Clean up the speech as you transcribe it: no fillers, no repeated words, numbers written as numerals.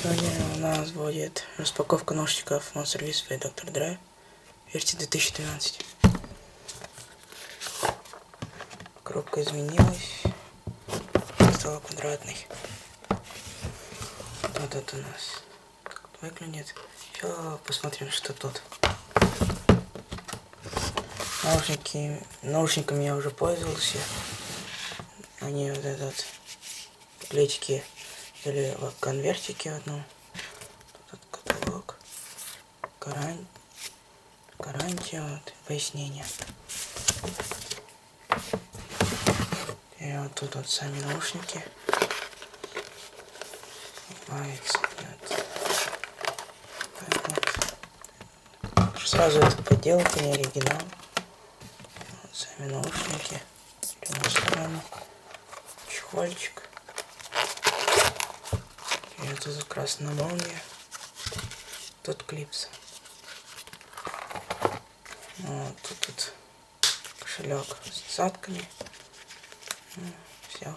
Сегодня у нас будет распаковка наушников Monster Whisper и Dr. Dre, версии 2012. Коробка изменилась, стала квадратной. Вот это у нас как выглядит. Сейчас посмотрим, что тут. Наушниками я уже пользовался. Они вот этот плечики или в конвертике одну. Тут каталог, гарантия, вот, пояснение. И вот тут вот сами наушники. Вот. Сразу это подделка, не оригинал. Вот сами наушники. Чехольчик. И вот тут красная молния. Тут клипсы. Вот тут кошелек с насадками. Все.